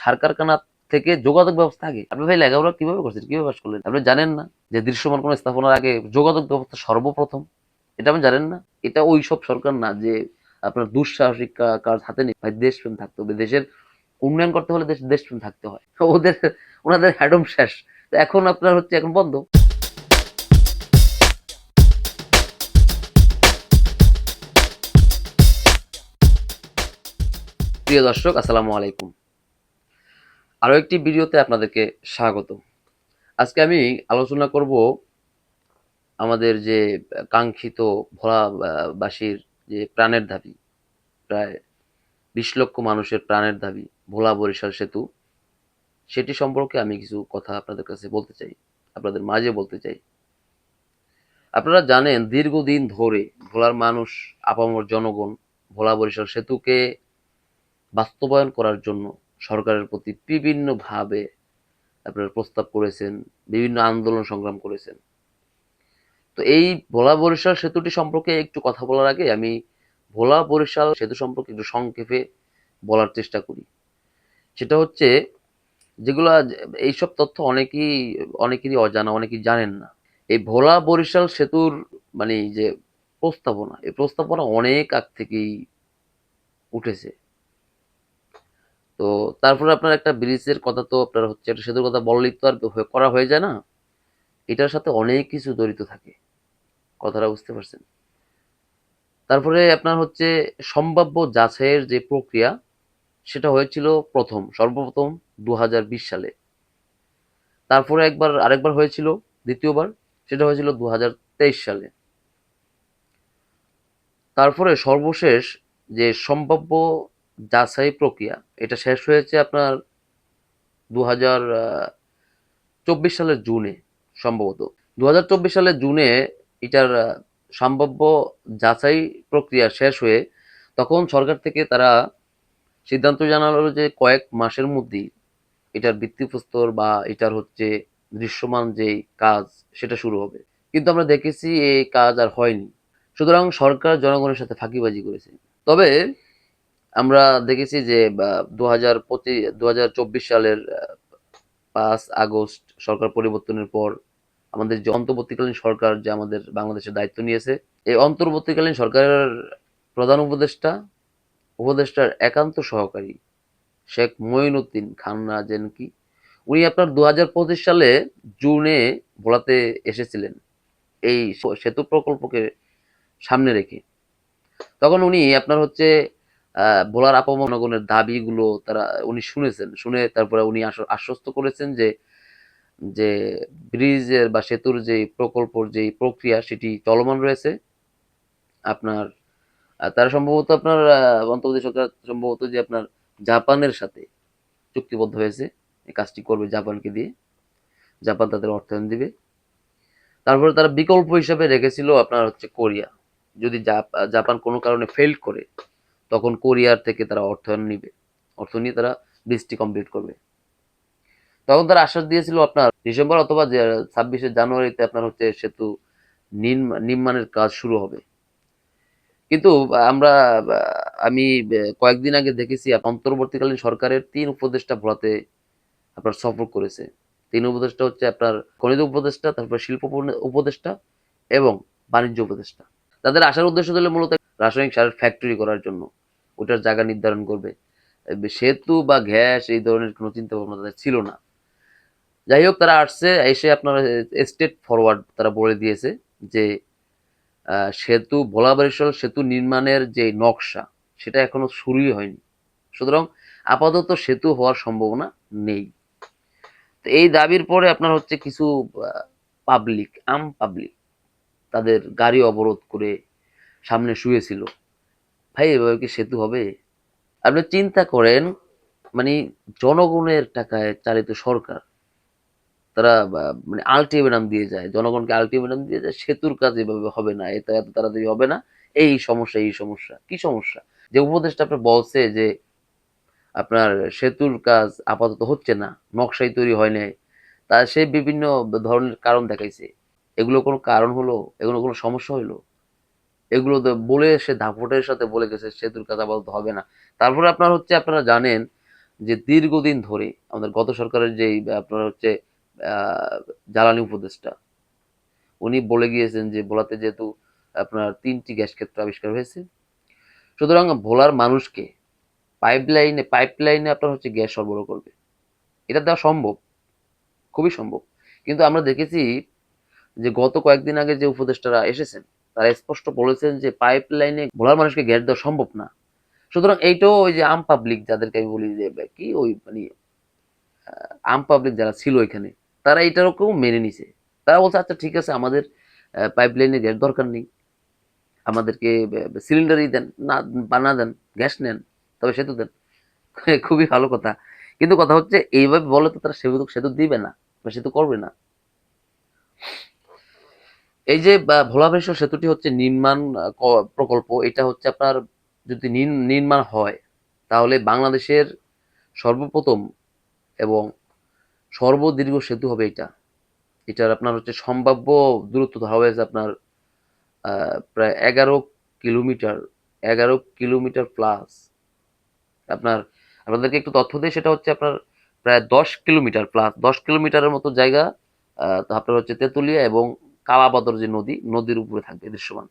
সার কারখানা থেকে যোগাযোগ ব্যবস্থা আগে। আপনি ভাই লেখাপড়া কিভাবে করছেন? কিভাবে পাস করলেন? আপনি জানেন না যে দৃশ্যমান কোনো স্থাপনার আগে যোগাযোগ ব্যবস্থা সর্বপ্রথম? এটা আপনি জানেন না? এটা ওইসব সরকার না যে আপনার দুঃসাহসিক কাজ হাতে নিয়ে ভাই দেশপ্রেম থাকতে হবে। দেশের উন্নয়ন করতে হলে দেশপ্রেম থাকতে হয়। ওদের ওনাদের হ্যাডম শেষ। তো এখন আপনার হচ্ছে এখন বন্ধ। প্রিয় দর্শক আসসালামু আলাইকুম। আরো একটি ভিডিওতে আপনাদেরকে স্বাগত। আজকে আমি আলোচনা করব আমাদের যে কাঙ্ক্ষিত ভোলাবাসীর যে প্রাণের দাবি, প্রায় ২০ লক্ষ মানুষের প্রাণের দাবি ভোলা বরিশাল সেতু, সেটি সম্পর্কে আমি কিছু কথা আপনাদের কাছে বলতে চাই, আপনাদের মাঝে বলতে চাই। আপনারা জানেন দীর্ঘদিন ধরে ভোলার মানুষ, আপামর জনগণ ভোলা বরিশাল সেতুকে বাস্তবায়ন করার জন্য সরকারের প্রতি বিভিন্নভাবে আপনারা প্রস্তাব করেছেন, বিভিন্ন আন্দোলন সংগ্রাম করেছেন। তো এই ভোলা বরিশাল সেতুটি সম্পর্কে একটু কথা বলার আগে আমি ভোলা বরিশাল সেতু সম্পর্কে একটু সংক্ষেপে বলার চেষ্টা করি। সেটা হচ্ছে যেগুলা এইসব তথ্য অনেকেরই অজানা, অনেকেই জানেন না। এই ভোলা বরিশাল সেতুর মানে যে প্রস্তাবনা, এই প্রস্তাবনা অনেক আগ থেকেই উঠেছে। তো তারপরে আপনার একটা ব্রিজের কথা, তো আপনার হচ্ছে একটা সেতুর কথা বললেই তো আর করা হয়ে যায় না। এটার সাথে অনেক কিছু জড়িত থাকে, কথাটা বুঝতে পারছেন? তারপরে আপনার হচ্ছে সম্ভাব্য যাচাইয়ের যে প্রক্রিয়া, সেটা হয়েছিল সর্বপ্রথম ২০২০ সালে। তারপরে আরেকবার হয়েছিল, দ্বিতীয়বার, সেটা হয়েছিল ২০২৩ সালে। তারপরে সর্বশেষ যে সম্ভাব্য যাচাই প্রক্রিয়া, এটা শেষ হয়েছে আপনার ২০২৪ সালের জুনে সম্ভবত। ২০২৪ সালের জুনে এটার সম্ভাব্য যাচাই প্রক্রিয়া শেষ হয়ে তখন সরকার থেকে তারা সিদ্ধান্ত জানালো যে কয়েক মাসের মধ্যেই এটার ভিত্তিপ্রস্তর বা এটার হচ্ছে দৃশ্যমান যেই কাজ, সেটা শুরু হবে। কিন্তু আমরা দেখেছি এই কাজ আর হয়নি। সুতরাং সরকার জনগণের সাথে ফাঁকিবাজি করেছে। তবে আমরা দেখেছি যে ২০২৪ সালের ৫ আগস্ট সরকার পরিবর্তনের পর আমাদের যে অন্তর্বর্তীকালীন সরকার যে আমাদের বাংলাদেশের দায়িত্ব নিয়েছে, এই অন্তর্বর্তীকালীন সরকারের প্রধান উপদেষ্টার একান্ত সহকারী শেখ মঈনুদ্দিন খান রাজেন কি, উনি আপনার ২০২৫ সালে জুনে ভোলাতে এসেছিলেন এই সেতু প্রকল্পকে সামনে রেখে। তখন উনি আপনার হচ্ছে ভোলার আপামর জনগণের দাবিগুলো উনি শুনেছেন। শুনে তারপরে উনি আশ্বস্ত করেছেন যে যে ব্রিজের বা সেতুর যে প্রকল্পর যে প্রক্রিয়া, সেটি চলমান রয়েছে। আপনার তারা সম্ভবত আপনার অন্তর্বর্তী সরকার সম্ভবত যে আপনার জাপানের সাথে চুক্তিবদ্ধ হয়েছে, এই কাজটি করবে জাপানকে দিয়ে। জাপান তাদের অর্থায়ন দিবে। তারপরে তারা বিকল্প হিসাবে রেখেছিল আপনার হচ্ছে কোরিয়া। যদি জাপান কোনো কারণে ফেল করে, তখন কোরিয়ার থেকে তারা অর্থায়ন নিবে। অর্থ নিয়ে তারা ব্রিজটি কমপ্লিট করবে। তখন তারা আশ্বাস দিয়েছিল আপনার ডিসেম্বর অথবা ২৬শে জানুয়ারিতে আপনার হচ্ছে সেতু নির্মাণের কাজ শুরু হবে। কিন্তু আমরা আমি কয়েকদিন আগে দেখেছি অন্তর্বর্তীকালীন সরকারের ৩ উপদেষ্টা ভোলাতে আপনার সফর করেছে। ৩ উপদেষ্টা হচ্ছে আপনার খনিজ উপদেষ্টা, তারপর শিল্প উপদেষ্টা এবং বাণিজ্য উপদেষ্টা। তাদের আসার উদ্দেশ্য ছিল মূলত রাসায়নিক সারের ফ্যাক্টরি করার জন্য। ওটার জায়গা নির্ধারণ করবে। সেতু বা গ্যাস এই ধরনের কোনো চিন্তা ভাবনা তাদের ছিল না। যাই হোক, তারা আসছে, এসে আপনার স্টেট ফরওয়ার্ড তারা বলে দিয়েছে যে ভোলা বরিশাল সেতু নির্মাণের যে নকশা, সেটা এখনো শুরুই হয়নি। সুতরাং আপাতত সেতু হওয়ার সম্ভাবনা নেই। তো এই দাবির পরে আপনার হচ্ছে কিছু পাবলিক তাদের গাড়ি অবরোধ করে সামনে শুয়েছিল। ভাই এভাবে কি সেতু হবে? আপনি চিন্তা করেন, মানে জনগণের টাকায় চালিত সরকার, তারা মানে আলটিমেটাম দিয়ে যায়, জনগণকে আলটিমেটাম দিয়ে যায় সেতুর কাজ এভাবে হবে না, এটা এত তাড়াতাড়ি হবে না, এই সমস্যা কি সমস্যা? যে উপদেষ্টা আপনার বলছে যে আপনার সেতুর কাজ আপাতত হচ্ছে না, নকশাই তৈরি হয় নাই, তা সে বিভিন্ন ধরনের কারণ দেখাইছে। এগুলো কোনো কারণ হলো? এগুলো কোনো সমস্যা হইলো? এগুলো তো বলে সে দাপটের সাথে বলে গেছে সেতুর কাজ আপাতত হবে না। তারপরে আপনার হচ্ছে আপনারা জানেন যে দীর্ঘদিন ধরে আমাদের গত সরকারের যে আপনার হচ্ছে আহ, জ্বালানি উপদেষ্টা, উনি বলে গিয়েছেন যে ভোলাতে যেহেতু আপনার 3টি গ্যাস ক্ষেত্র আবিষ্কার হয়েছে, সুতরাং ভোলার মানুষকে পাইপলাইনে আপনার হচ্ছে গ্যাস সরবরাহ করবে। এটা দেওয়া সম্ভব, খুবই সম্ভব। কিন্তু আমরা দেখেছি যে গত কয়েকদিন আগে যে উপদেষ্টারা এসেছেন, তারা স্পষ্ট বলেছেন যে পাইপলাইনে ভোলার মানুষকে গ্যাস দেওয়া সম্ভব না। সুতরাং এইটাও ওই যে আম পাবলিক যাদেরকে আমি বলি যে কি ওই মানে আম পাবলিক যারা ছিল এখানে, তারা এইটাকেও মেনে নিছে। তারা বলছে আচ্ছা ঠিক আছে, আমাদের পাইপলাইনে গ্যাস দরকার নেই, আমাদেরকে সিলিন্ডারই দেন, না বা না দেন, গ্যাস নেন, তবে সেতু দেন। খুবই ভালো কথা। কিন্তু কথা হচ্ছে এইভাবে বলে তো তারা সেতু সেতু দিবে না বা সেতু করবে না। এই যে ভোলা বেশ সেতুটি হচ্ছে নির্মাণ প্রকল্প, এটা হচ্ছে আপনার যদি নির্মাণ হয় তাহলে বাংলাদেশের সর্বপ্রথম এবং সর্বদীর্ঘ সেতু হবে এটা। এটার আপনার হচ্ছে সম্ভাব্য দূরত্ব ধরা হয়েছে আপনার প্রায় 11 কিলোমিটার, 11 কিলোমিটার প্লাস। আপনার আপনাদেরকে একটু তথ্য দিই, সেটা হচ্ছে আপনার প্রায় 10 কিলোমিটার প্লাস, 10 কিলোমিটারের মতো জায়গা তো আপনার হচ্ছে তেঁতুলিয়া এবং কালাপাতর যে নদী, নদীর উপরে থাকবে দৃশ্যমান।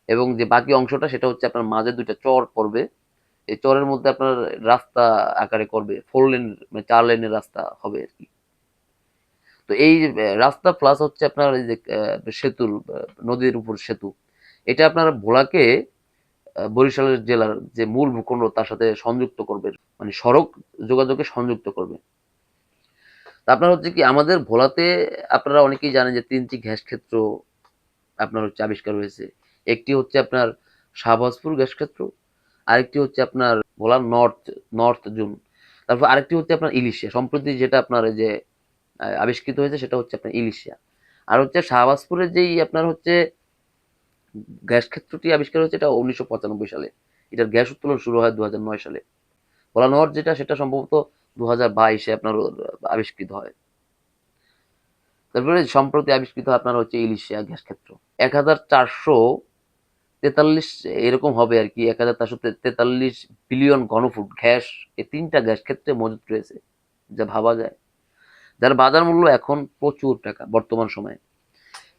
এবং যে বাকি অংশটা সেটা হচ্ছে আপনার মাঝে দুইটা চর পড়বে, এই চরের মধ্যে আপনার রাস্তা আকারে করবে, 4 লেন মানে 4 লেনের রাস্তা হবে আর কি। তো এই যে রাস্তা প্লাস হচ্ছে আপনার এই যে সেতুর নদীর উপর সেতু, এটা আপনার ভোলাকে বরিশালের জেলার যে মূল ভূখণ্ড তার সাথে সংযুক্ত করবে, মানে সড়ক যোগাযোগে সংযুক্ত করবে। তা আপনার হচ্ছে কি আমাদের ভোলাতে আপনারা অনেকেই জানেন যে 3টি গ্যাস ক্ষেত্র আপনার হচ্ছে আবিষ্কার হয়েছে। একটি হচ্ছে আপনার শাহবাজপুর গ্যাস ক্ষেত্র, আরেকটি হচ্ছে আপনার ভোলা নর্থ নর্থ জোন, তারপর আরেকটি হচ্ছে আপনার ইলিশিয়া সম্প্রতি যেটা আপনার এই যে আবিষ্কৃত হয়েছে সেটা হচ্ছে আপনার ইলিশিয়া। আর হচ্ছে শাহবাজপুরের যেই আপনার হচ্ছে গ্যাস ক্ষেত্রটি আবিষ্কার হয়েছে এটা 1995 সালে। এটার গ্যাস উত্তোলন শুরু হয় 2009 সালে। ভোলা নর্থ যেটা সেটা সম্ভবত 2022-এ আপনার আবিষ্কৃত হয়। তারপরে সম্প্রতি আবিষ্কৃত হয় আপনার হচ্ছে ইলিশিয়া গ্যাস ক্ষেত্র। 1443 এরকম হবে আর কি, 1443 বিলিয়ন ঘনফুট গ্যাস এই 3টা গ্যাস ক্ষেত্রে মজুত রয়েছে, যা ভাবা যায়, যার বাজার মূল্য এখন প্রচুর টাকা বর্তমান সময়ে।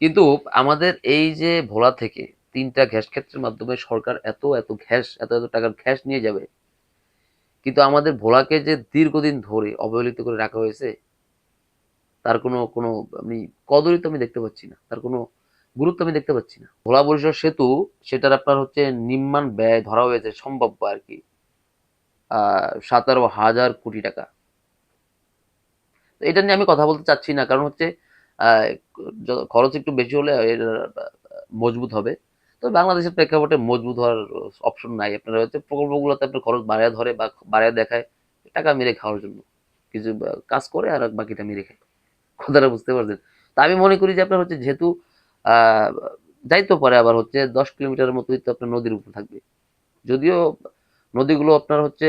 কিন্তু আমাদের এই যে ভোলা থেকে 3টা গ্যাস ক্ষেত্রের মাধ্যমে সরকার এত এত গ্যাস, এত এত টাকার গ্যাস নিয়ে যাবে, কিন্তু আমাদের ভোলাকে যে দীর্ঘদিন ধরে অবহেলিত করে রাখা হয়েছে, তার কোনো কোনো আমি কদরই তো আমি দেখতে পাচ্ছি না, তার কোনো গুরুত্ব আমি দেখতে পাচ্ছি না। ভোলা বরিশাল সেতু সেটার আপনার হচ্ছে নির্মাণ ব্যয় ধরা হয়েছে সম্ভাব্য আর কি 17,000 কোটি টাকা। তো এটা নিয়ে আমি কথা বলতে চাচ্ছি না, কারণ হচ্ছে আহ, খরচ একটু বেশি হলে এর মজবুত হবে। তো বাংলাদেশের প্রেক্ষাপটে মজবুত হওয়ার অপশন নাই। আপনার হচ্ছে প্রকল্পগুলোতে আপনার খরচ বাড়ায় ধরে বা বাড়ায় দেখায় টাকা মেরে খাওয়ার জন্য, কিছু কাজ করে আর বাকিটা মেরে খায়। কথাটা বুঝতে পারছেন? তা আমি মনে করি যে আপনার হচ্ছে যেহেতু আহ যাইতে পারে, আবার হচ্ছে 10 কিলোমিটারের মতোই তো আপনার নদীর উপর থাকবে, যদিও নদীগুলো আপনার হচ্ছে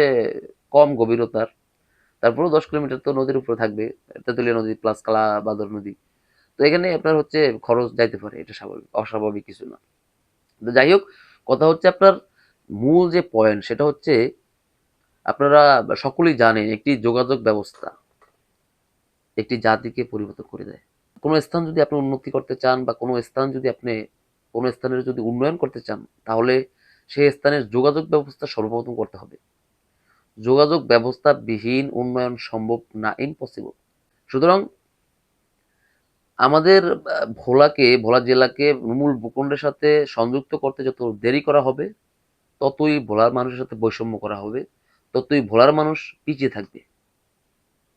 কম গভীরতার, তারপরেও 10 কিলোমিটার তো নদীর উপরে থাকবে, তেঁতুলিয়া নদী প্লাস কালা বাদর নদী। তো এখানে আপনার হচ্ছে খরচ যাইতে পারে, এটা স্বাভাবিক, অস্বাভাবিক কিছু না। তো যাই হোক, কথা হচ্ছে আপনার মূল যে পয়েন্ট সেটা হচ্ছে আপনারা সকলেই জানেন একটি যোগাযোগ ব্যবস্থা একটি জাতিকে পরিণত করে দেয়। কোনো স্থান যদি আপনি উন্নতি করতে চান বা কোনো স্থান যদি আপনি কোনো স্থানের যদি উন্নয়ন করতে চান, তাহলে সেই স্থানের যোগাযোগ ব্যবস্থা সর্বপ্রথম করতে হবে। যোগাযোগ ব্যবস্থা বিহীন উন্নয়ন সম্ভব না, ইম্পসিবল। সুতরাং আমাদের ভোলা জেলাকে মূল ভূখণ্ডের সাথে সংযুক্ত করতে যত দেরি করা হবে, ততই ভোলার মানুষের সাথে বৈষম্য করা হবে, ততই ভোলার মানুষ পিছিয়ে থাকবে।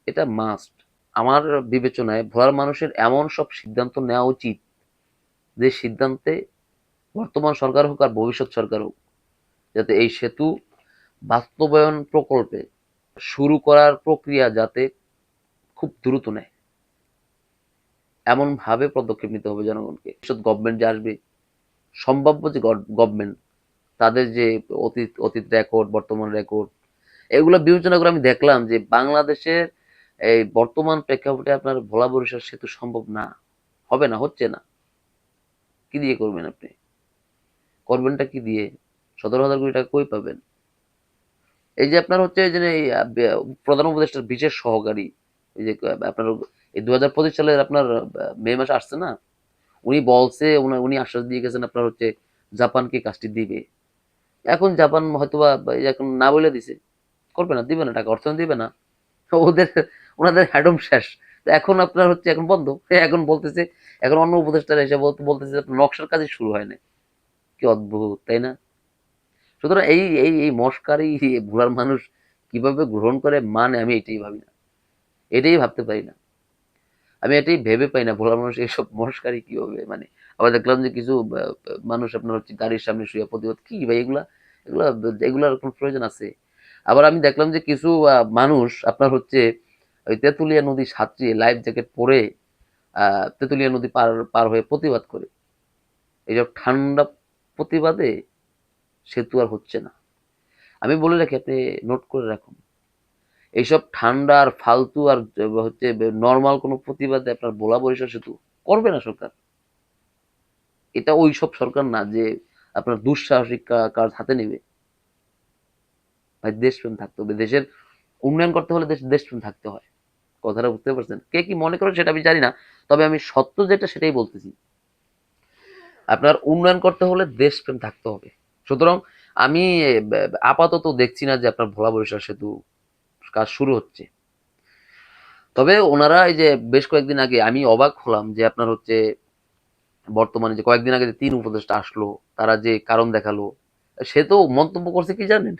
এটা মাস্ট। আমার বিবেচনায় ভোলার মানুষের এমন সব সিদ্ধান্ত নেওয়া উচিত, যে সিদ্ধান্তে বর্তমান সরকার হোক আর ভবিষ্যৎ সরকার হোক, যাতে এই সেতু বাস্তবায়ন প্রকল্পে শুরু করার প্রক্রিয়া যাতে খুব দ্রুত নেয়, এমন ভাবে পদক্ষেপ নিতে হবে জনগণকে। গভর্নমেন্ট যে আসবে, সম্ভাব্য যে গভর্নমেন্ট, তাদের যে অতীত অতীত রেকর্ড, বর্তমান রেকর্ড, এগুলো বিবেচনা করে আমি দেখলাম যে বাংলাদেশের এই বর্তমান প্রেক্ষাপটে আপনার ভোলা বরিশাল সেতু সম্ভব না, হবে না, হচ্ছে না। কি দিয়ে করবেন আপনি? করবেনটা কি দিয়ে? 17,000 কোটি টাকা কই পাবেন? এই যে আপনার হচ্ছে এই যে এই, প্রধান উপদেষ্টার বিশেষ সহকারী, এই যে আপনার এই 2025 সালের আপনার মে মাসে আসছে না, উনি বলছে, উনি আশ্বাস দিয়ে গেছেন আপনার হচ্ছে জাপানকে কাজটি দিবে। এখন জাপান হয়তোবা এখন না বলে দিছে, করবে না, দিবে না, টাকা অর্থ দিবে না। ওদের ওনাদের হ্যাডম শেষ। তো এখন আপনার হচ্ছে এখন বন্ধ, এখন বলতেছে, এখন অন্য উপদেষ্টারা এসে বলতেছে আপনার নকশার কাজই শুরু হয় না। কি অদ্ভুত, তাই না? সুতরাং এই এই এই মস্কারি ভোলার মানুষ কিভাবে গ্রহণ করে মানে আমি এটাই ভাবি না, এটাই ভাবতে পারি না, আমি এটাই ভেবে পাই না ভোলার মানুষ এইসব মস্কারি কিভাবে মানে। আবার দেখলাম যে কিছু মানুষ আপনার হচ্ছে গাড়ির সামনে শুয়ে প্রতিবাদ, কি ভাই এগুলা, এগুলা এগুলার কোনো প্রয়োজন আছে? আবার আমি দেখলাম যে কিছু মানুষ আপনার হচ্ছে ওই তেঁতুলিয়া নদী সাঁতরিয়ে লাইফ জ্যাকেট পরে তেঁতুলিয়া নদী পার পার হয়ে প্রতিবাদ করে। এইসব ঠান্ডা প্রতিবাদে সেতু আর হচ্ছে না। আমি বলে রাখি, আপনি নোট করে রাখুন, এইসব ঠান্ডা আর ফালতু আর হচ্ছে নর্মাল কোনো প্রতিবাদে আপনার ভোলা বরিশাল সেতু করবে না সরকার। এটা ওইসব সরকার না যে আপনার দুঃসাহসিক কাজ হাতে নেবে। ভাই দেশপ্রেম থাকতে হবে, দেশের উন্নয়ন করতে হলে দেশপ্রেম থাকতে হয়। কথাটা বুঝতে পারছেন? কে কি মনে করেন সেটা আমি জানি না, তবে আমি সত্য যেটা সেটাই বলতেছি। আপনার উন্নয়ন করতে হলে দেশপ্রেম থাকতে হবে। সুতরাং আমি আপাতত দেখছি না যে আপনার ভোলা বরিশাল সেতু কাজ শুরু হচ্ছে। তবে ওনারা এই যে বেশ কয়েকদিন আগে আমি অবাক হলাম যে আপনার হচ্ছে বর্তমানে যে কয়েকদিন আগে যে 3 উপদেষ্টা আসলো, তারা যে কারণ দেখালো, সে তো মন্তব্য করছে কি জানেন?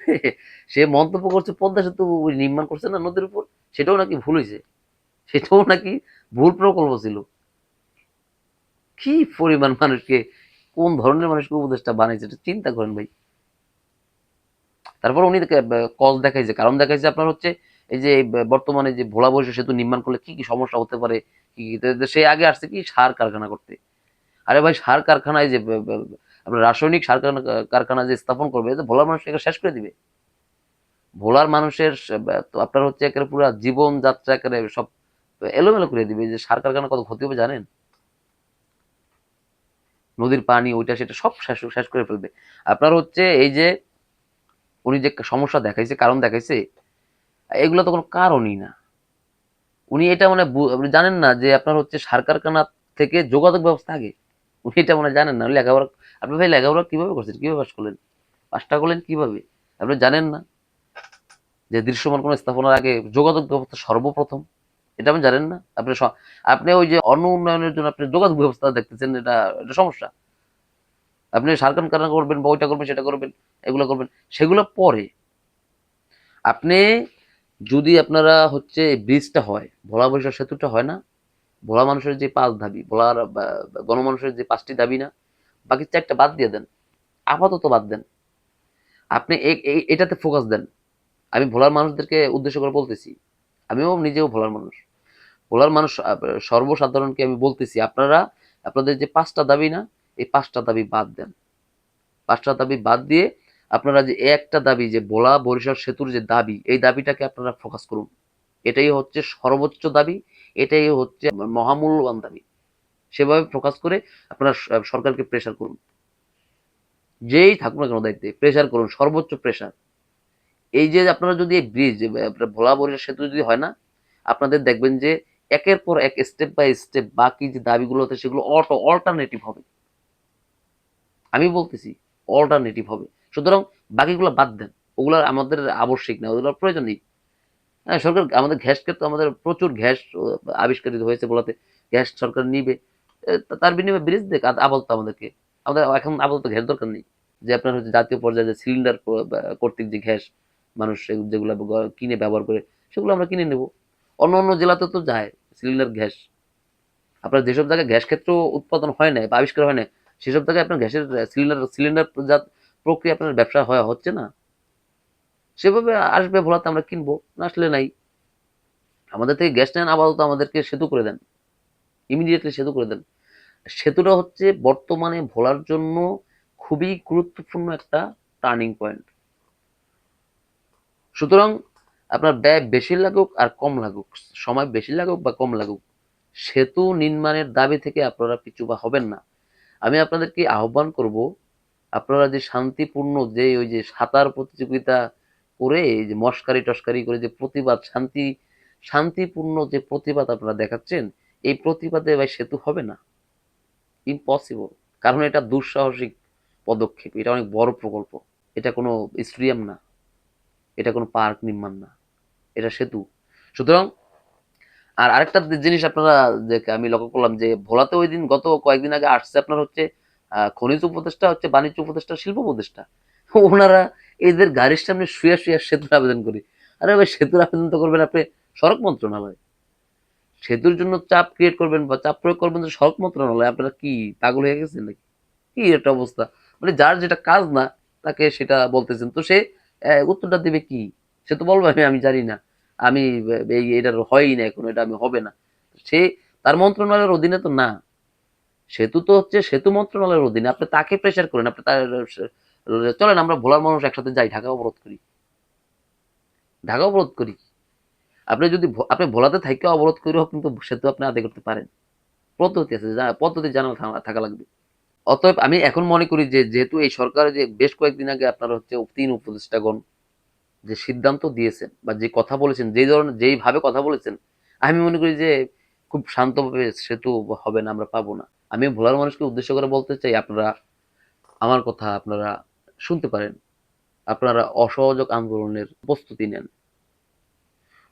সে মন্তব্য করছে পদ্মা সেতু নির্মাণ করছে না নদীর উপর, সেটাও নাকি ভুল হয়েছে, সেটাও নাকি ভুল প্রকল্প ছিল। কি পরিমাণ মানুষকে, কোন ধরনের মানুষকে উপদেষ্টা বানাইছে এটা চিন্তা করেন ভাই। তারপর উনি কজ দেখাইছে, কারণ দেখাইছে আপনার হচ্ছে এই যে বর্তমানে যে ভোলা বরিশাল সেতু নির্মাণ করলে কি কি সমস্যা হতে পারে, সে আগে আসছে কি সার কারখানা করতে। আরে ভাই সার কারখানায় যে আপনার রাসায়নিক সার কারখানা যে স্থাপন করবে, ভোলার মানুষ একে শেষ করে দিবে। ভোলার মানুষের তো আপনার হচ্ছে একেবারে পুরো জীবন যাত্রা একেবারে সব এলোমেলো করে দিবে। যে সার কারখানা কত ক্ষতি হবে জানেন? নদীর পানি ওইটা সেটা সব শেষ শেষ করে ফেলবে। আপনার হচ্ছে এই যে উনি যে সমস্যা দেখাইছে, কারণ দেখাইছে, এগুলো তো কোনো কারণই না। উনি এটা মানে আপনি জানেন না যে আপনার হচ্ছে সার কারখানা থেকে যোগাযোগ ব্যবস্থা আগে, উনি এটা মানে জানেন না। লেখাপড়া, আপনি ভাই লেখাপড়া কিভাবে করছেন, কিভাবে পাস করলেন, পাসটা করলেন কিভাবে? আপনি জানেন না যে দৃশ্যমান কোনো স্থাপনার আগে যোগাযোগ ব্যবস্থা সর্বপ্রথম? এটা আপনি জানেন না? আপনি আপনি ওই যে অন্য উন্নয়নের জন্য আপনি যোগাযোগ ব্যবস্থা দেখতেছেন, এটা এটা সমস্যা। আপনি সার কারখানা করবেন বা ওইটা করবেন সেটা করবেন, এগুলো করবেন, সেগুলো পরে। আপনি যদি আপনারা হচ্ছে ব্রিজটা হয়, ভোলা বৈশাখ সেতুটা হয় না, ভোলা মানুষের যে 5 দাবি, ভোলার গণমানুষের যে 5টি দাবি না, বাকি 4টা বাদ দিয়ে দেন, আপাতত বাদ দেন। আপনি এটাতে ফোকাস দেন। আমি ভোলার মানুষদেরকে উদ্দেশ্য করে বলতেছি, আমিও নিজেও ভোলার মানুষ। ভোলার মানুষ সর্বসাধারণকে আমি বলতেছি, আপনারা আপনাদের যে 5টা দাবি না, এই 5টা দাবি বাদ দেন। 5টা দাবি বাদ দিয়ে আপনারা যে একটা দাবি যে ভোলা বরিশাল সেতুর যে দাবি, এই দাবিটাকে আপনারা ফোকাস করুন। এটাই হচ্ছে সর্বোচ্চ দাবি, এটাই হচ্ছে মহামূল্যবান দাবি। সেভাবে ফোকাস করে আপনারা সরকারকে প্রেশার করুন, যেই থাকুক না কেন দায়িত্বে, প্রেশার করুন, সর্বোচ্চ প্রেশার। এই যে আপনারা যদি এই ব্রিজ ভোলা বরিশাল সেতু যদি হয় না, আপনাদের দেখবেন যে একের পর এক স্টেপ বাই স্টেপ বাকি যে দাবিগুলো হচ্ছে সেগুলো অল্টারনেটিভ হবে। আমি বলতেছি অল্টারনেটিভ হবে। সুতরাং বাকিগুলো বাদ দেন, ওগুলো আমাদের আবশ্যিক না, ওগুলোর প্রয়োজন নেই। হ্যাঁ, সরকার আমাদের গ্যাসকে তো, আমাদের প্রচুর গ্যাস আবিষ্কারিত হয়েছে বলাতে গ্যাস সরকার নিবে। তার বিনিময়ে ব্রিজ দেখ আপাতত আমাদেরকে, আমাদের এখন আপাতত গ্যাস দরকার নেই। যে আপনার হচ্ছে জাতীয় পর্যায়ে যে সিলিন্ডার কর্তৃক যে গ্যাস মানুষ যেগুলো কিনে ব্যবহার করে, সেগুলো আমরা কিনে নেব। অন্য অন্য জেলাতে তো যায় সিলিন্ডার গ্যাস। আপনার যেসব জায়গায় গ্যাস ক্ষেত্র উৎপাদন হয় না বা আবিষ্কার হয় না, সেসব জায়গায় আপনার গ্যাসের সিলিন্ডার প্রক্রিয়া আপনার ব্যবসা হচ্ছে না। সেভাবে আসবে ভোলাতে, আমরা কিনবো, না আসলে নাই। আমাদের থেকে গ্যাস নেন, আপাতত আমাদেরকে সেতু করে দেন, ইমিডিয়েটলি সেতু করে দেন। সেতুটা হচ্ছে বর্তমানে ভোলার জন্য খুবই গুরুত্বপূর্ণ একটা টার্নিং পয়েন্ট। সুতরাং আপনার ব্যয় বেশি লাগুক আর কম লাগুক, সময় বেশি লাগুক বা কম লাগুক, সেতু নির্মাণের দাবি থেকে আপনারা পিছু পা হবেন না। আমি আপনাদেরকে আহ্বান করব, আপনারা যে শান্তিপূর্ণ যে ওই যে সাঁতার প্রতিযোগিতা করে এই যে মস্কারি টস্কারি করে যে প্রতিবাদ শান্তিপূর্ণ যে প্রতিবাদ আপনারা দেখাচ্ছেন, এই প্রতিবাদে ভাই সেতু হবে না, ইম্পসিবল। কারণ এটা দুঃসাহসিক পদক্ষেপ, এটা অনেক বড় প্রকল্প, এটা কোনো স্টেডিয়াম না, এটা কোনো পার্ক নির্মাণ না, এটা সেতু। সুতরাং আর আরেকটা জিনিস আপনারা যে আমি লক্ষ্য করলাম যে ভোলাতে ওই দিন গত কয়েকদিন আগে আসছে আপনার হচ্ছে খনিজ উপদেষ্টা, হচ্ছে বাণিজ্য উপদেষ্টা, শিল্প উপদেষ্টা, ওনারা এদের গাড়ির সামনে শুয়ে শুয়ে সেতুর আবেদন করি। আরে ভাই, সেতুর আবেদন তো করবেন আপনি সড়ক মন্ত্রণালয়, সেতুর জন্য চাপ ক্রিয়েট করবেন বা চাপ প্রয়োগ করবেন তো সড়ক মন্ত্রণালয়। আপনারা কি পাগল হয়ে গেছেন নাকি? কি একটা অবস্থা! মানে যার যেটা কাজ না তাকে সেটা বলতেছেন, তো সে উত্তরটা দিবে কি? সে তো বলবে আমি আমি জানি না, আমি এই এটার হয়ই না, এখন এটা আমি হবে না। সে তার মন্ত্রণালয়ের অধীনে তো না, সেতু তো হচ্ছে সেতু মন্ত্রণালয়ের অধীনে। আপনি তাকে প্রেশার করেন, আপনি তার চলেন আমরা ভোলার মানুষ একসাথে যাই, ঢাকা অবরোধ করি, ঢাকা অবরোধ করি। আপনি যদি আপনি ভোলাতে থাইকে অবরোধ করেও কিন্তু সেতু আপনি আদায় করতে পারেন, পদ্ধতি আছে, পদ্ধতি জানা থাকা লাগবে। অতএব আমি এখন মনে করি যে যেহেতু এই সরকার যে বেশ কয়েকদিন আগে আপনার হচ্ছে ৩ উপদেষ্টাগণ যে সিদ্ধান্ত দিয়েছেন বা যে কথা বলেছেন, যেই ধরনের যেইভাবে কথা বলেছেন, আমি মনে করি যে খুব শান্তভাবে সেতু হবে না, আমরা পাবো না। আমি ভোলার মানুষকে উদ্দেশ্য করে বলতে চাই, আপনারা আমার কথা আপনারা শুনতে পারেন, আপনারা অসহযোগ আন্দোলনের প্রস্তুতি নেন।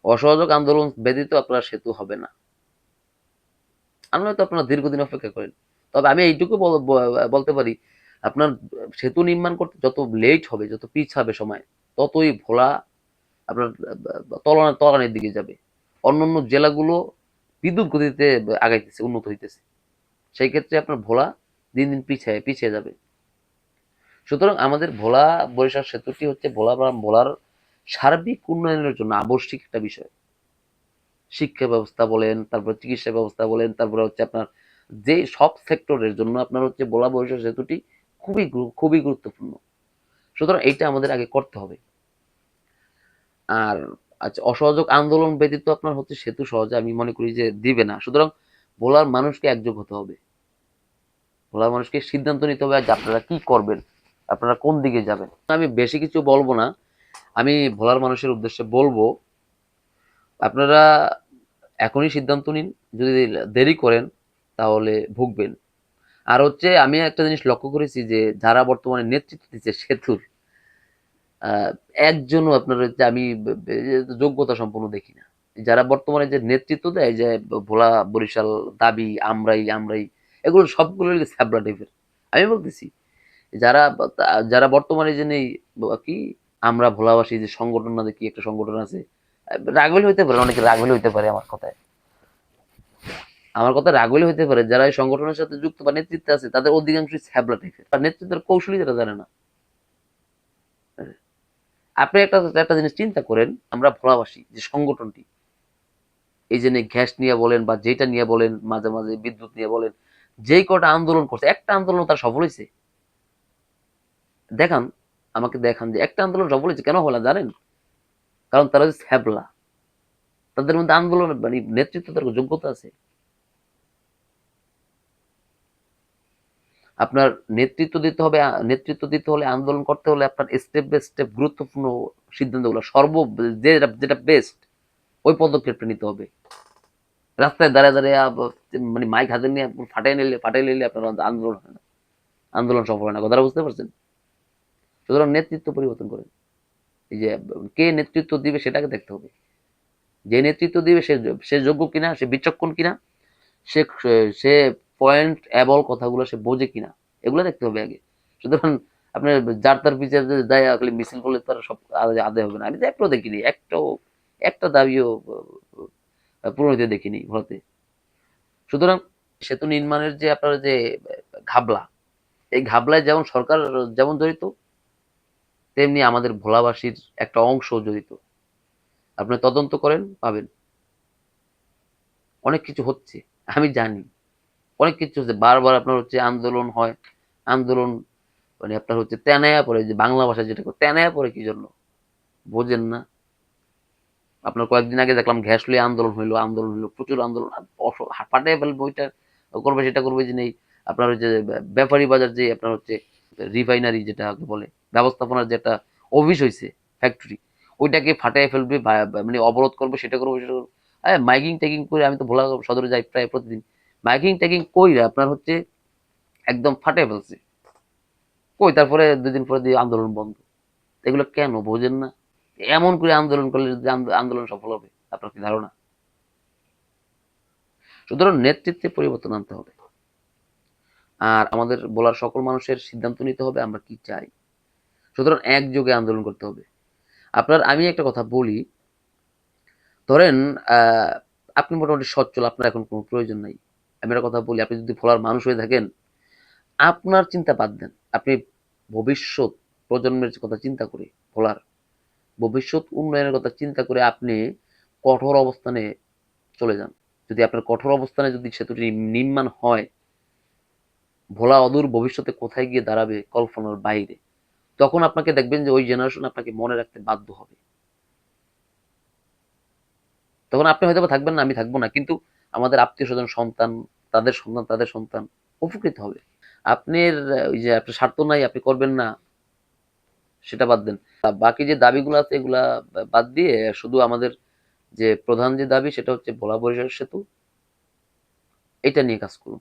অসহযোগ আন্দোলন ব্যতীত আপনার সেতু হবে না, আর নয়তো আপনারা দীর্ঘদিন অপেক্ষা করেন। তবে আমি এইটুকু বলতে পারি, আপনার সেতু নির্মাণ করতে যত লেট হবে, যত পিছাবে সময়, ততই ভোলা আপনার তলানির দিকে যাবে। অন্যান্য জেলাগুলো বিদ্যুৎ গতিতে আগাইতেছে, উন্নত হইতেছে, সেই ক্ষেত্রে আপনার ভোলা দিন দিন পিছিয়ে পিছিয়ে যাবে। সুতরাং আমাদের ভোলা বরিশাল সেতুটি হচ্ছে ভোলার সার্বিক উন্নয়নের জন্য আবশ্যিক একটা বিষয়। শিক্ষা ব্যবস্থা বলেন, তারপর চিকিৎসা ব্যবস্থা বলেন, তারপরে হচ্ছে আপনার যে সব সেক্টরের জন্য আপনার হচ্ছে ভোলা বরিশাল সেতুটি খুবই গুরুত্বপূর্ণ। সুতরাং এইটা আমাদের আগে করতে হবে। আর আচ্ছা, অসহযোগ আন্দোলন ব্যতীত আপনার হচ্ছে সেতু সহজে আমি মনে করি যে দিবে না। সুতরাং ভোলার মানুষকে একযোগ হতে হবে, ভোলার মানুষকে সিদ্ধান্ত নিতে হবে যে আপনারা কি করবেন, আপনারা কোন দিকে যাবেন। আমি বেশি কিছু বলবো না, আমি ভোলার মানুষের উদ্দেশ্যে বলবো, আপনারা এখনই সিদ্ধান্ত নিন, যদি দেরি করেন তাহলে ভুগবেন। আর হচ্ছে আমি একটা জিনিস লক্ষ্য করেছি যে যারা বর্তমানে নেতৃত্ব দিচ্ছে সেতুর, আহ, একজনও আপনার হচ্ছে আমি যোগ্যতা সম্পন্ন দেখি না। যারা বর্তমানে যে নেতৃত্ব দেয়, যে ভোলা বরিশাল দাবি আমরাই আমরাই, এগুলো সবগুলো স্যাবলা টাইপের। আমি বলতেছি যারা যারা বর্তমানে যে নেই কি আমরা ভোলাবাসী যে সংগঠন না, কি একটা সংগঠন আছে, রাগ হলে হইতে পারে, অনেকে রাগ হলে হইতে পারে আমার কথা রাগ হলে হইতে পারে, যারা এই সংগঠনের সাথে যুক্ত বা নেতৃত্বে আছে তাদের অধিকাংশই ছ্যাবলা টাইপের, আর নেতৃত্বের কৌশলী তারা জানে না। আপনি একটা একটা জিনিস চিন্তা করেন, আমরা ভোলাবাসী যে সংগঠনটি, এই যে গ্যাস নিয়ে বলেন বা যেটা নিয়ে বলেন, মাঝে মাঝে বিদ্যুৎ নিয়ে বলেন, যেই কটা আন্দোলন করছে, একটা আন্দোলন তার সফল হয়েছে? দেখান, আমাকে দেখান যে একটা আন্দোলন সফল হয়েছে। কেন হলো জানেন? কারণ তারা যে ছ্যাবলা, তাদের মধ্যে আন্দোলন মানে নেতৃত্ব দেওয়ার যোগ্যতা আছে। আপনার নেতৃত্ব দিতে হলে, আন্দোলন করতে হলে আপনার স্টেপ বাই স্টেপ গুরুত্বপূর্ণ সিদ্ধান্তগুলো যেটা বেস্ট, ওই পদক্ষেপটা নিতে হবে। রাস্তায় দাঁড়ায় দাঁড়িয়ে মানে মাইক হাতে নিয়ে ফাটাই নিলে আপনার আন্দোলন হয় না, আন্দোলন সফল হয় না। কথাটা বুঝতে পারছেন? সুতরাং নেতৃত্ব পরিবর্তন করেন। এই যে কে নেতৃত্ব দিবে সেটাকে দেখতে হবে, যে নেতৃত্ব দিবে সে সে যোগ্য কিনা, সে বিচক্ষণ কিনা, সে সে পয়েন্ট এবল কথাগুলো সে বোঝে কিনা, এগুলো দেখতে হবে আগে। সুতরাং আপনার যার তার পিছিয়ে যায় খালি মিছিল করলে তার সব আদায় হবে না। আমি তো একটাও দেখিনি, একটা দাবিও পূরণ হতে দেখিনি ভারতে। সুতরাং সেতু নির্মাণের যে আপনার যে ঘাবলা, এই ঘাবলায় যেমন সরকার যেমন জড়িত, তেমনি আমাদের ভোলাবাসীর একটা অংশ জড়িত। আপনি তদন্ত করেন, পাবেন অনেক কিছু হচ্ছে, আমি জানি অনেক কিছু হচ্ছে। বারবার আপনার হচ্ছে আন্দোলন হয়, আন্দোলন মানে আপনার হচ্ছে তেনায়া পড়ে, যে বাংলা ভাষায় যেটা তেনায়া পড়ে কি জন্য বোঝেন না? আপনার কয়েকদিন আগে দেখলাম গ্যাস লিয়ে আন্দোলন হইলো, প্রচুর আন্দোলন, ফাটাই ফেলবে ওইটা করবে, সেটা করবে যে নেই। আপনার হচ্ছে ব্যাপারী বাজার যে আপনার হচ্ছে রিফাইনারি যেটা বলে, ব্যবস্থাপনার যে একটা অফিস হয়েছে, ফ্যাক্টরি, ওইটাকে ফাটাই ফেলবে, মানে অবরোধ করবে, সেটা করবো, সেটা করবো। মাইকিং টেকিং করে, আমি তো ভোলা সদরে যাই প্রায় প্রতিদিন, মাইকিং টেকিং কইরা আপনার হচ্ছে একদম ফাটাই ফেলছে। কই তারপরে 2 দিন পরে দিয়ে আন্দোলন বন্ধ। এগুলো কেন বোঝেন না? এমন করে আন্দোলন করলে যে আন্দোলন সফল হবে, আপনার কি ধারণা? সুতরাং নেতৃত্বে পরিবর্তন আনতে হবে। আর আমাদের বলার সকল মানুষের সিদ্ধান্ত নিতে হবে আমরা কি চাই। সুতরাং একযোগে আন্দোলন করতে হবে। আমি একটা কথা বলি, ধরেন আপনি মোটামুটি সচ্ছল, আপনার এখন কোনো প্রয়োজন নাই। আমি একটা কথা বলি, আপনি যদি ভোলার মানুষ হয়ে থাকেন, আপনার চিন্তা বাদ দেন, আপনি ভবিষ্যৎ প্রজন্মের কথা চিন্তা করে, ভোলার ভবিষ্যৎ উন্নয়নের কথা চিন্তা করে আপনি কঠোর অবস্থানে চলে যান। যদি আপনার কঠোর অবস্থানে যদি সেতুটি নির্মাণ হয়, ভোলা অদূর ভবিষ্যতে কোথায় গিয়ে দাঁড়াবে কল্পনার বাইরে। তখন আপনাকে দেখবেন যে ওই জেনারেশন আপনাকে মনে রাখতে বাধ্য হবে। তখন আপনি হয়তো থাকবেন না, আমি থাকবো না, কিন্তু আমাদের আত্মীয় স্বজন, সন্তান, তাদের সন্তান, তাদের সন্তান উপকৃত হবে। আপনার ওই যে আপনার স্বার্থ নাই, আপনি করবেন না, সেটা বাদ দেন। বাকি যে দাবিগুলো আছে এগুলা বাদ দিয়ে শুধু আমাদের যে প্রধান যে দাবি সেটা হচ্ছে ভোলা বরিশাল সেতু, এটা নিয়ে কাজ করুন।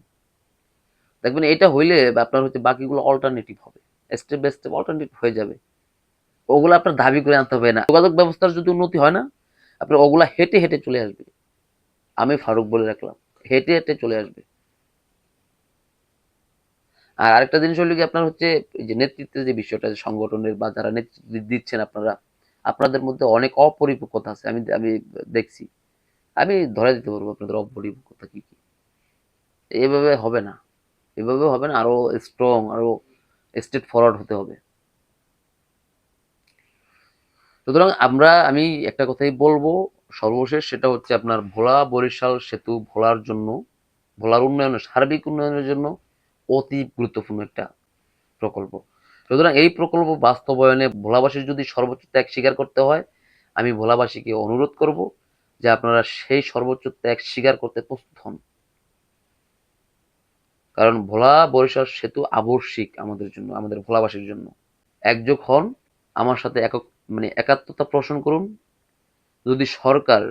দেখবেন এটা হইলে আপনার হচ্ছে বাকিগুলো অল্টারনেটিভ হবে, স্টেপ বাই স্টেপ অল্টারনেটিভ হয়ে যাবে। ওগুলো আপনার দাবি করে আনতে হবে না। যোগাযোগ ব্যবস্থার যদি উন্নতি হয় না, আপনার ওগুলা হেঁটে হেঁটে চলে আসবে। আমি ফারুক বলে রাখলাম, হেঁটে হেঁটে চলে আসবে। আর আরেকটা জিনিস হলো কি, আপনার হচ্ছে যে নেতৃত্বের যে বিষয়টা, সংগঠনের বা যারা নেতৃত্ব দিচ্ছেন আপনারা, আপনাদের মধ্যে অনেক অপরিপক্কতা আছে, আমি আমি দেখছি। আমি ধরে দিতে পারবো আপনাদের অপরিপক্কতা কি কি। এভাবে হবে না, এভাবে হবে না, আরো স্ট্রং, আরো স্টেট ফরওয়ার্ড হতে হবে। সুতরাং আমি একটা কথাই বলবো সর্বশেষ, সেটা হচ্ছে আপনার ভোলা বরিশাল সেতু ভোলার জন্য, ভোলার উন্নয়নের, সার্বিক উন্নয়নের জন্য অতি গুরুত্বপূর্ণ একটা প্রকল্প। সুতরাং এই প্রকল্প বাস্তবায়নে ভোলাবাসীর যদি সর্বোচ্চ ত্যাগ স্বীকার করতে হয়, আমি ভোলাবাসীকে অনুরোধ করব যে আপনারা সেই সর্বোচ্চ ত্যাগ স্বীকার করতে প্রস্তুত হন। কারণ ভোলা বরিশাল সেতু আবশ্যিক আমাদের জন্য, আমাদের ভোলাবাসীর জন্য। একযোগ হন, আমার সাথে একক, মানে একাত্মতা পোষণ করুন। যদি সরকার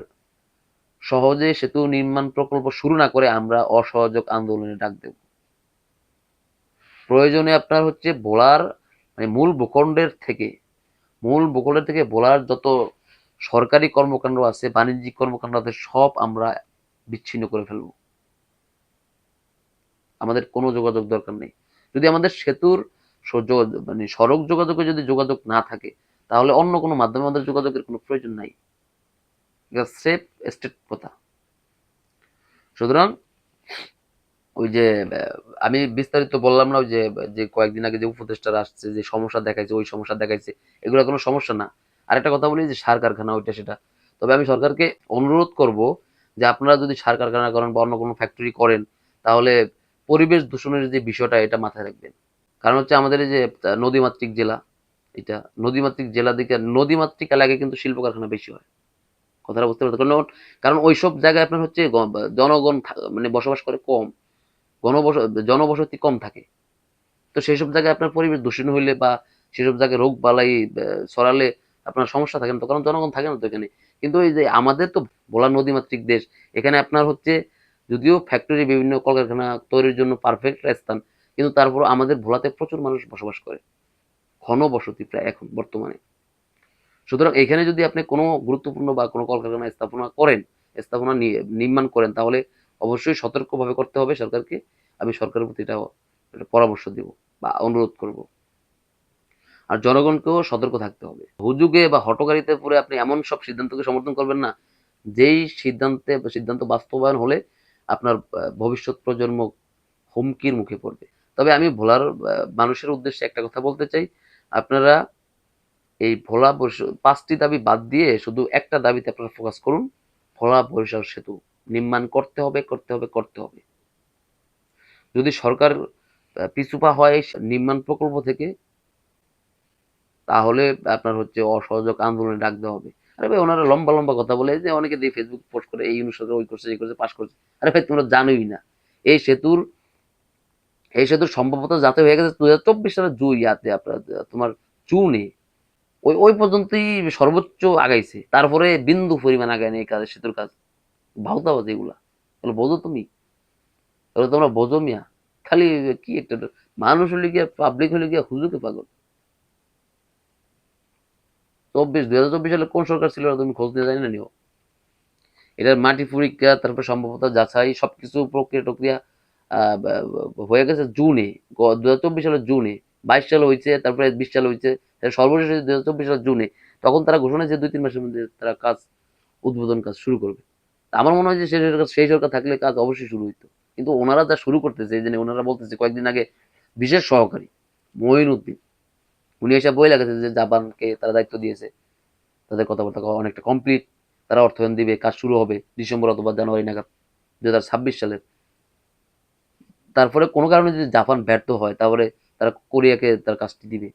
সহজে সেতু নির্মাণ প্রকল্প শুরু না করে, আমরা অসহযোগ আন্দোলনে ডাক দেব। প্রয়োজনে আপনার হচ্ছে ভোলার, মানে মূল ভূখণ্ডের থেকে ভোলার যত সরকারি কর্মকাণ্ড আছে, বাণিজ্যিক কর্মকাণ্ড আছে, সব আমরা বিচ্ছিন্ন করে ফেলবো। আমাদের কোনো যোগাযোগ দরকার নেই। যদি আমাদের সেতুর মানে সড়ক যোগাযোগে যদি যোগাযোগ না থাকে, তাহলে অন্য কোনো মাধ্যমে আমাদের যোগাযোগের কোনো প্রয়োজন নাই। এটা সেফ স্টেট কথা। সুতরাং ওই যে আমি বিস্তারিত বললাম না, ওই যে যে কয়েকদিন আগে যে উপদেষ্টারা আসছে, যে সমস্যা দেখাইছে, ওই সমস্যা দেখাইছে, এগুলো কোনো সমস্যা না। আরেকটা কথা বলি, যে সার কারখানা ওইটা সেটা, তবে আমি সরকারকে অনুরোধ করব যে আপনারা যদি সার কারখানা করেন বা অন্য কোনো ফ্যাক্টরি করেন, তাহলে পরিবেশ দূষণের যে বিষয়টা এটা মাথায় রাখবেন। কারণ হচ্ছে আমাদের এই যে নদীমাতৃক জেলা, এটা নদীমাতৃক জেলা দিকে, নদীমাতৃক এলাকায় কিন্তু শিল্প কারখানা বেশি হয়। কথাটা বুঝতে পারতো? কারণ কারণ ওইসব জায়গায় আপনার হচ্ছে জনগণ মানে বসবাস করে কম, ঘনবস জনবসতি কম থাকে। তো সেইসব জায়গায় আপনার পরিবেশ দূষণ হইলে বা সেসব জায়গায় রোগ বালাই ছড়ালে আপনার সমস্যা থাকে না তো, কারণ জনগণ থাকে না তো এখানে। কিন্তু এই যে আমাদের তো ভোলা নদীমাতৃক দেশ, এখানে আপনার হচ্ছে যদিও ফ্যাক্টরি বিভিন্ন কলকারখানা তৈরির জন্য পারফেক্ট স্থান, কিন্তু তারপর আমাদের ভোলাতে প্রচুর মানুষ বসবাস করে, ঘনবসতি প্রায় এখন বর্তমানে। সুতরাং এখানে যদি আপনি কোনো গুরুত্বপূর্ণ বা কোনো কলকারখানা স্থাপনা নির্মাণ করেন, তাহলে অবশ্যই সতর্কভাবে করতে হবে সরকারকে। আমি সরকারের প্রতি এটা পরামর্শ দিব বা অনুরোধ করব। আর জনগণকেও সতর্ক থাকতে হবে। হুজুগে বা হটকারিতে পড়ে আপনি এমন সব সিদ্ধান্তকে সমর্থন করবেন না, যেই সিদ্ধান্ত বাস্তবায়ন হলে আপনার ভবিষ্যৎ প্রজন্ম হুমকির মুখে পড়বে। তবে আমি ভোলার মানুষের উদ্দেশ্যে একটা কথা বলতে চাই, আপনারা এই ভোলা বরিশাল 5টি দাবি বাদ দিয়ে শুধু একটা দাবিতে আপনারা ফোকাস করুন, ভোলা বরিশাল সেতু নির্মাণ করতে হবে, করতে হবে, করতে হবে। যদি সরকার পিছুপা হয় নির্মাণ প্রকল্প থেকে, তাহলে আপনার হচ্ছে অসহযোগ আন্দোলনে ডাক দেওয়া হবে। আরে ভাই, ওনারা লম্বা লম্বা কথা বলে, যে অনেকে দিয়ে ফেসবুক পোস্ট করে, এই অনুসারে ওই করছে, এই করছে, পাশ করছে। আরে ভাই, তোমরা জানোই না এই সেতুর সম্ভবত যাতে হয়ে গেছে 2024 সালের ইয়াতে আপনার তোমার জুনে। ওই পর্যন্তই সর্বোচ্চ আগাইছে, তারপরে বিন্দু পরিমাণ আগায় নেই কাজ, সেতুর কাজ। ভাওতাবাজি এগুলা, এগুলো বোঝো তুমি? এগুলো তোমরা বোঝো মিয়া? খালি কি একটা মানুষ হলে গিয়া, পাবলিক হলে গিয়া হুজুকে পাগল। 2024 সালে কোন সরকার ছিল তুমি খোঁজ নিয়ে জানি না নিও। এটার মাটি পরীক্ষা, তারপর সম্ভবত যাচাই, সবকিছু প্রক্রিয়া টক্রিয়া হয়ে গেছে জুনে, 2024 সালের জুনে। 22 সালে হয়েছে, তারপরে 20 সালে হয়েছে, সর্বশেষ 2024 সালের জুনে। তখন তারা ঘোষণা যে 2-3 মাসের মধ্যে তারা কাজ, উদ্বোধন কাজ শুরু করবে। আমার মনে হয় যে সেই সরকার থাকলে কাজ অবশ্যই শুরু হইতো। কিন্তু ওনারা যা শুরু করতেছে, এই যে ওনারা বলতেছে কয়েকদিন আগে, বিশেষ সহকারী মঈনুদ্দিন, উনি এসে বই লাগাচ্ছে যে জাপানকে তারা দায়িত্ব দিয়েছে, তাদের কথাবার্তা অনেকটা কমপ্লিট, তারা অর্থায়ন দিবে, কাজ শুরু হবে ডিসেম্বর অথবা জানুয়ারি নাগাদ 2026 সালের। তারপরে কোনো কারণে যদি জাপান ব্যর্থ হয়, তাহলে তারা কোরিয়াকে তার কাজটি দিবে,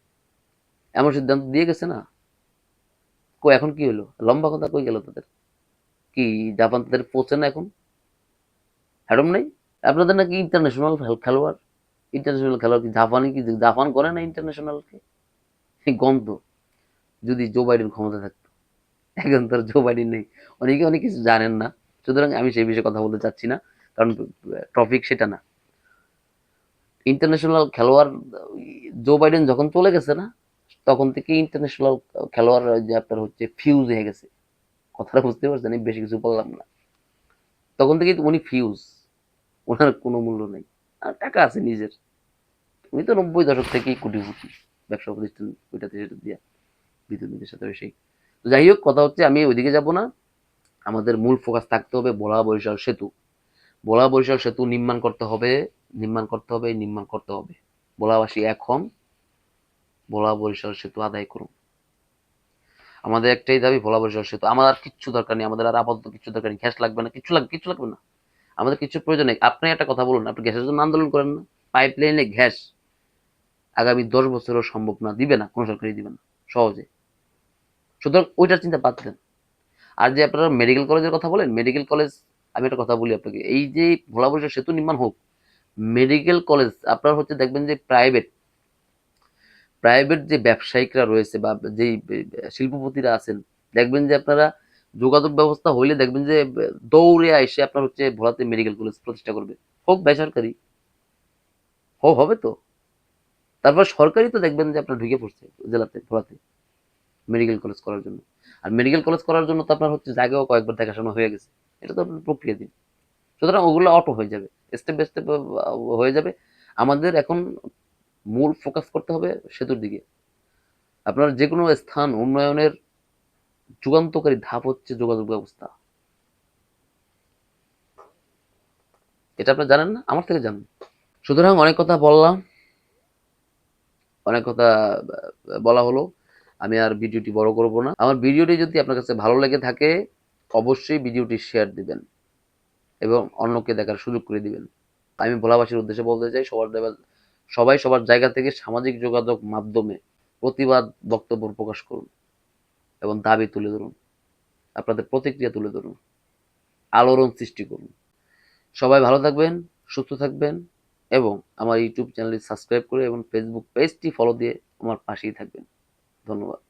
এমন সিদ্ধান্ত দিয়ে গেছে না? এখন কি হলো, লম্বা কথা কই গেল তাদের? কি জাপান তাদের পৌঁছে না এখন? হ্যাডম নাই? আপনাদের নাকি ইন্টারন্যাশনাল খেলোয়াড়, ইন্টারন্যাশনাল খেলোয়াড় কি জাপানি, কি জাপান করে না ইন্টারন্যাশনালকে? গন্ধ। যদি জো বাইডেন ক্ষমতা থাকতো, এখন তো জো বাইডেন নেই। অনেকে অনেক কিছু জানেন না, সুতরাং আমি সেই বিষয়ে কথা বলতে চাচ্ছি না, কারণ টপিক সেটা না। ইন্টারন্যাশনাল খেলোয়াড়, জো বাইডেন যখন চলে গেছে না, তখন থেকে ইন্টারন্যাশনাল খেলোয়াড় যে আপনার হচ্ছে ফিউজ হয়ে গেছে। কথাটা বুঝতে পারছেন? আমি বেশি কিছু বললাম না। তখন থেকে উনি ফিউজ, ওনার কোনো মূল্য নেই। আর টাকা আছে নিজের, উনি তো 90 দশক থেকেই কোটিপতি, ব্যবসা প্রতিষ্ঠান ওইটাতে সেটা দিয়া বিদ্যুতের সাথে সেই। তো যাই হোক, কথা হচ্ছে আমি ওইদিকে যাব না, আমাদের মূল ফোকাস থাকতে হবে ভোলা বরিশাল সেতু। ভোলা বরিশাল সেতু নির্মাণ করতে হবে, নির্মাণ করতে হবে, নির্মাণ করতে হবে। ভোলাবাসী এখন ভোলা বরিশাল সেতু আদায় করুন। আমাদের একটাই দাবি, ভোলা বরিশাল সেতু। আমার আর কিচ্ছু দরকার নেই, আমাদের আর আপাতত কিচ্ছু দরকার নেই, গ্যাস লাগবে না, কিচ্ছু লাগবে না। আমাদের কিছু প্রয়োজন নেই। আপনি একটা কথা বলুন, আপনি গ্যাসের জন্য আন্দোলন করেন না? পাইপ লাইনে গ্যাস আগামী 10 বছরও সম্ভব না, দিবে না, কোনো সরকারই দিবে না সহজে। সুতরাং ওইটার চিন্তা বাদ দেন। আর যে আপনারা মেডিকেল কলেজের কথা বলেন, মেডিকেল কলেজ, আমি একটা কথা বলি আপনাকে, এই যে ভোলা বরিশাল সেতু নির্মাণ হোক, মেডিকেল কলেজ আপনার হচ্ছে দেখবেন যে প্রাইভেট প্রাইভেট যে ব্যবসায়িকরা রয়েছে বা যেই শিল্পপতিরা আছেন, দেখবেন যে আপনারা যোগাযোগ ব্যবস্থা হইলে দেখবেন যে দৌড়ে আইসে আপনার হচ্ছে ভোলাতে মেডিকেল কলেজ প্রতিষ্ঠা করবে, হোক বেসরকারি, হবে তো। তারপর সরকারি তো দেখবেন যে আপনার ঢুকে পড়ছে জেলাতে, ভোলাতে মেডিকেল কলেজ করার জন্য। আর মেডিকেল কলেজ করার জন্য তো আপনার হচ্ছে জায়গাও কয়েকবার দেখাশোনা হয়ে গেছে, এটা তো আপনার প্রক্রিয়া দিন। সুতরাং ওগুলো অটো হয়ে যাবে, স্টেপ বাই স্টেপ হয়ে যাবে। আমাদের এখন মূল ফোকাস করতে হবে সেতুর দিকে। আপনার যে কোনো স্থান উন্নয়নের যুগান্তকারী ধাপ হচ্ছে যোগাযোগ ব্যবস্থা। এটা আপনার জানেন না, আমার থেকে জানেন। সুতরাং অনেক কথা বললাম, অনেক কথা বলা হলো। আমি আর ভিডিওটি বড় করব না। আমার ভিডিওটি যদি আপনার কাছে ভালো লেগে থাকে, অবশ্যই ভিডিওটি শেয়ার দিবেন এবং অন্যকে দেখার সুযোগ করে দিবেন। আমি ভোলাবাসীর উদ্দেশ্যে বলতে চাই, সবাই সবার জায়গা থেকে সামাজিক যোগাযোগ মাধ্যমে প্রতিবাদ বক্তব্য প্রকাশ করুন এবং দাবি তুলে ধরুন, আপনাদের প্রতিক্রিয়া তুলে ধরুন, আলোড়ন সৃষ্টি করুন। সবাই ভালো থাকবেন, সুস্থ থাকবেন এবং আমার ইউটিউব চ্যানেলটি সাবস্ক্রাইব করে এবং ফেসবুক পেজটি ফলো দিয়ে আমার পাশেই থাকবেন। ধন্যবাদ।